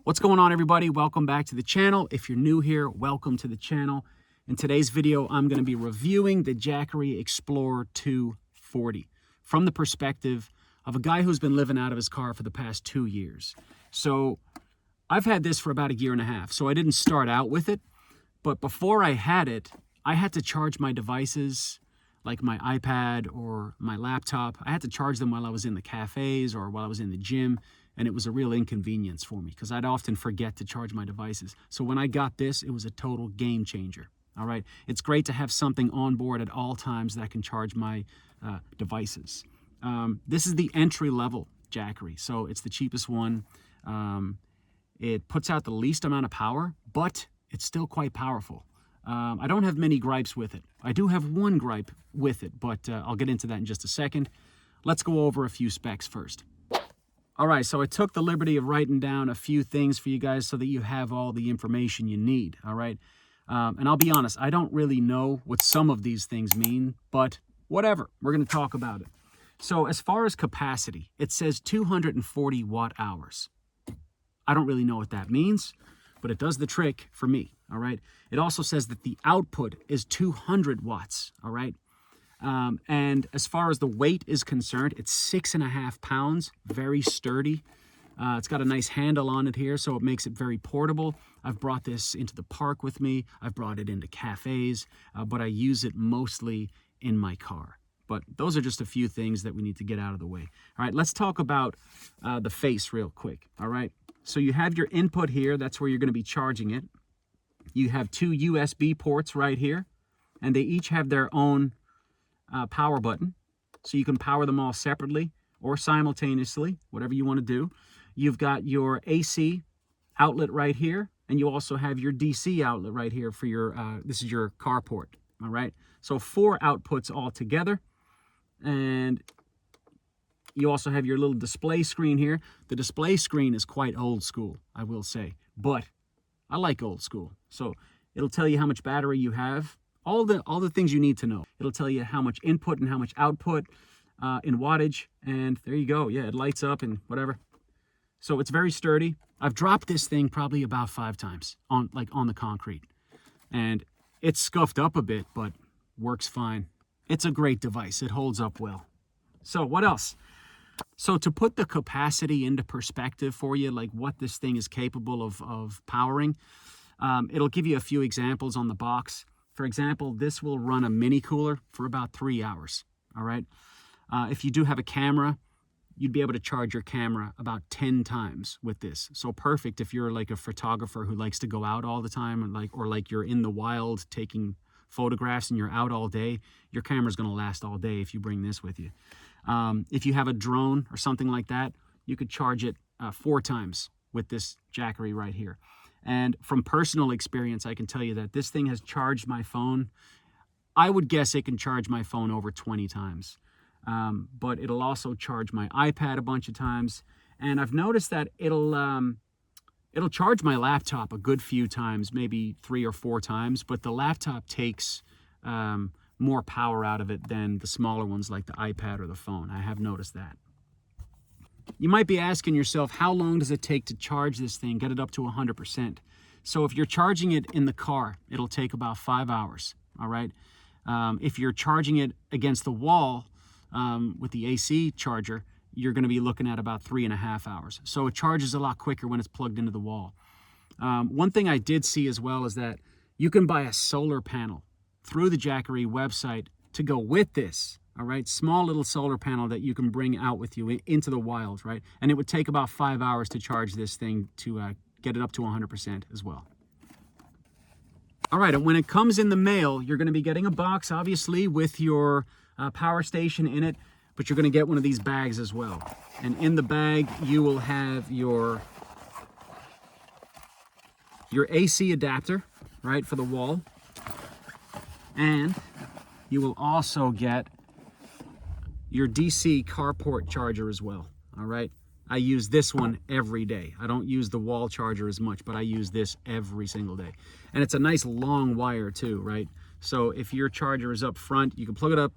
What's going on, everybody? Welcome back to the channel. If you're new here, welcome to the channel. In today's video, I'm going to be reviewing the JACKERY Explorer 240 from the perspective of a guy who's been living out of his car for the past 2 years. So I've had this for about 1.5 years, so I didn't start out with it. But before I had it, I had to charge my devices like my iPad or my laptop. I had to charge them while I was in the cafes or while I was in the gym. And it was a real inconvenience for me because I'd often forget to charge my devices. So when I got this, it was a total game changer. All right. It's great to have something on board at all times that can charge my devices. This is the entry level JACKERY. So it's the cheapest one. It puts out the least amount of power, but it's still quite powerful. I don't have many gripes with it. I do have one gripe with it, but I'll get into that in just a second. Let's go over a few specs first. All right, so I took the liberty of writing down a few things for you guys so that you have all the information you need, all right? And I'll be honest, I don't really know what some of these things mean, but whatever, we're going to talk about it. So as far as capacity, it says 240 watt hours. I don't really know what that means, but it does the trick for me, all right? It also says that the output is 200 watts, all right? And as far as the weight is concerned, it's 6.5 pounds, very sturdy. It's got a nice handle on it here, so it makes it very portable. I've brought this into the park with me. I've brought it into cafes, but I use it mostly in my car. But those are just a few things that we need to get out of the way. All right, let's talk about the face real quick, all right? So you have your input here. That's where you're going to be charging it. You have 2 USB ports right here, and they each have their own power button, so you can power them all separately or simultaneously, whatever you want to do. You've got your AC outlet right here, and you also have your DC outlet right here for your this is your car port. All right, so 4 outputs all together, and you also have your little display screen here. The display screen is quite old school, I will say, but I like old school. So it'll tell you how much battery you have. All the things you need to know. It'll tell you how much input and how much output in wattage, and there you go. Yeah, it lights up and whatever. So it's very sturdy. I've dropped this thing probably about 5 times on the concrete, and it's scuffed up a bit, but works fine. It's a great device. It holds up well. So what else? So to put the capacity into perspective for you, like what this thing is capable of powering, it'll give you a few examples on the box. For example, this will run a mini cooler for about 3 hours, all right? If you do have a camera, you'd be able to charge your camera about 10 times with this. So perfect if you're like a photographer who likes to go out all the time, or like you're in the wild taking photographs and you're out all day, your camera's gonna last all day if you bring this with you. If you have a drone or something like that, you could charge it 4 times with this JACKERY right here. And from personal experience, I can tell you that this thing has charged my phone. I would guess it can charge my phone over 20 times. But it'll also charge my iPad a bunch of times. And I've noticed that it'll charge my laptop a good few times, maybe 3 or 4 times. But the laptop takes more power out of it than the smaller ones like the iPad or the phone. I have noticed that. You might be asking yourself, how long does it take to charge this thing, get it up to 100%? So if you're charging it in the car, it'll take about 5 hours, all right? If you're charging it against the wall with the AC charger, you're going to be looking at about 3.5 hours. So it charges a lot quicker when it's plugged into the wall. One thing I did see as well is that you can buy a solar panel through the JACKERY website to go with this. All right, small little solar panel that you can bring out with you into the wild, right? And it would take about 5 hours to charge this thing to get it up to 100% as well. All right, and when it comes in the mail, you're going to be getting a box, obviously, with your power station in it, but you're going to get one of these bags as well. And in the bag, you will have your AC adapter, right, for the wall. And you will also get your DC carport charger as well, all right? I use this one every day. I don't use the wall charger as much, but I use this every single day. And it's a nice long wire too, right? So if your charger is up front, you can plug it up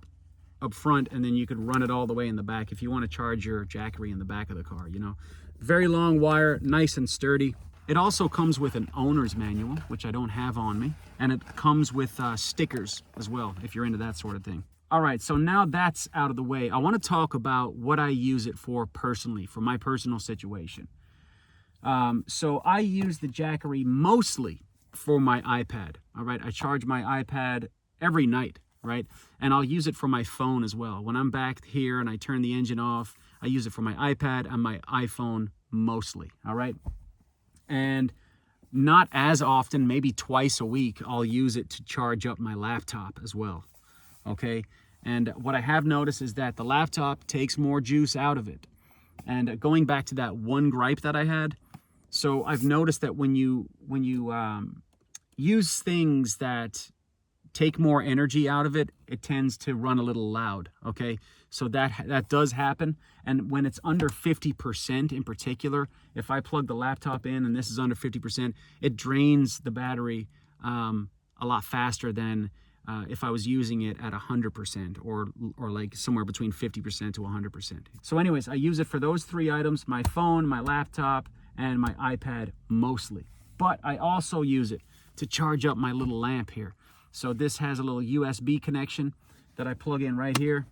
front, and then you could run it all the way in the back if you want to charge your JACKERY in the back of the car, you know. Very long wire, nice and sturdy. It also comes with an owner's manual, which I don't have on me, and it comes with stickers as well, if you're into that sort of thing. All right, so now that's out of the way, I want to talk about what I use it for personally, for my personal situation. So I use the Jackery mostly for my iPad. All right, I charge my iPad every night, right? And I'll use it for my phone as well. When I'm back here and I turn the engine off, I use it for my iPad and my iPhone mostly, all right? And not as often, maybe twice a week, I'll use it to charge up my laptop as well, okay? And what I have noticed is that the laptop takes more juice out of it. And going back to that one gripe that I had, so I've noticed that when you use things that take more energy out of it, it tends to run a little loud, okay? So that does happen. And when it's under 50% in particular, if I plug the laptop in and this is under 50%, it drains the battery a lot faster than if I was using it at 100% or like somewhere between 50% to 100%. So anyways, I use it for those three items: my phone, my laptop, and my iPad mostly. But I also use it to charge up my little lamp here. So this has a little USB connection that I plug in right here,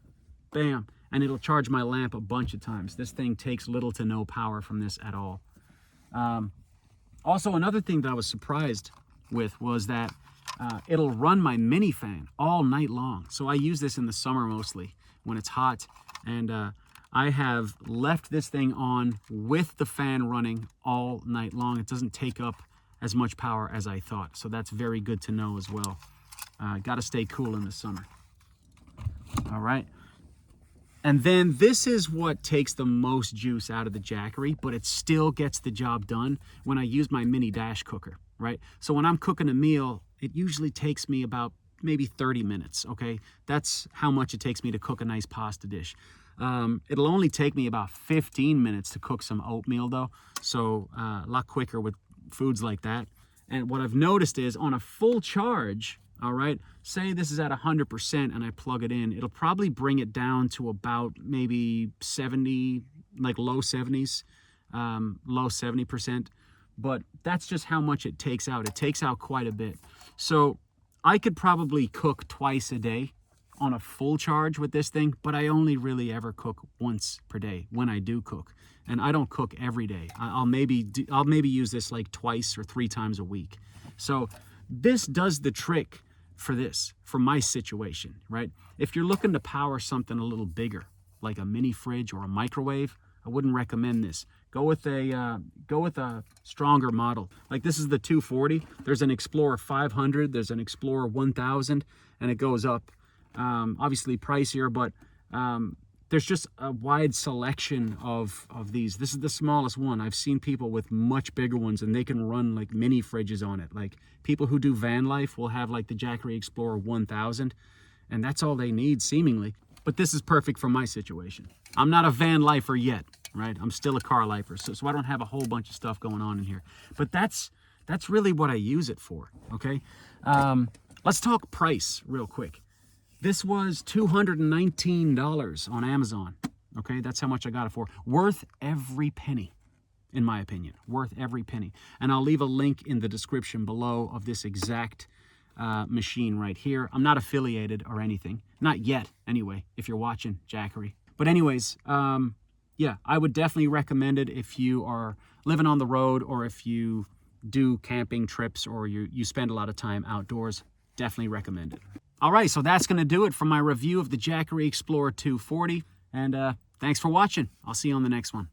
bam, and it'll charge my lamp a bunch of times. This thing takes little to no power from this at all. Also, another thing that I was surprised with was that it'll run my mini fan all night long. So I use this in the summer mostly when it's hot, and I have left this thing on with the fan running all night long. It doesn't take up as much power as I thought, so that's very good to know as well. Got to stay cool in the summer. All right. And then this is what takes the most juice out of the Jackery, but it still gets the job done when I use my mini dash cooker, right? So when I'm cooking a meal, it usually takes me about maybe 30 minutes, okay? That's how much it takes me to cook a nice pasta dish. It'll only take me about 15 minutes to cook some oatmeal though, so a lot quicker with foods like that. And what I've noticed is on a full charge, all right, say this is at 100% and I plug it in, it'll probably bring it down to about maybe 70, like low 70s, low 70%. But that's just how much it takes out. It takes out quite a bit. So I could probably cook twice a day on a full charge with this thing, but I only really ever cook once per day when I do cook. And I don't cook every day. I'll maybe use this like twice or 3 times a week. So this does the trick for my situation, right? If you're looking to power something a little bigger, like a mini fridge or a microwave, I wouldn't recommend this. Go with a stronger model. Like this is the 240. There's an Explorer 500. There's an Explorer 1000, and it goes up. Obviously pricier, but there's just a wide selection of these. This is the smallest one. I've seen people with much bigger ones, and they can run like mini fridges on it. Like people who do van life will have like the Jackery Explorer 1000, and that's all they need seemingly. But this is perfect for my situation. I'm not a van lifer yet, right? I'm still a car lifer, so I don't have a whole bunch of stuff going on in here. But that's really what I use it for, okay? Let's talk price real quick. This was $219 on Amazon, okay? That's how much I got it for. Worth every penny, in my opinion. Worth every penny. And I'll leave a link in the description below of this exact machine right here. I'm not affiliated or anything. Not yet, anyway, if you're watching, Jackery. But anyways, yeah, I would definitely recommend it if you are living on the road or if you do camping trips or you spend a lot of time outdoors. Definitely recommend it. All right, so that's going to do it for my review of the Jackery Explorer 240. And thanks for watching. I'll see you on the next one.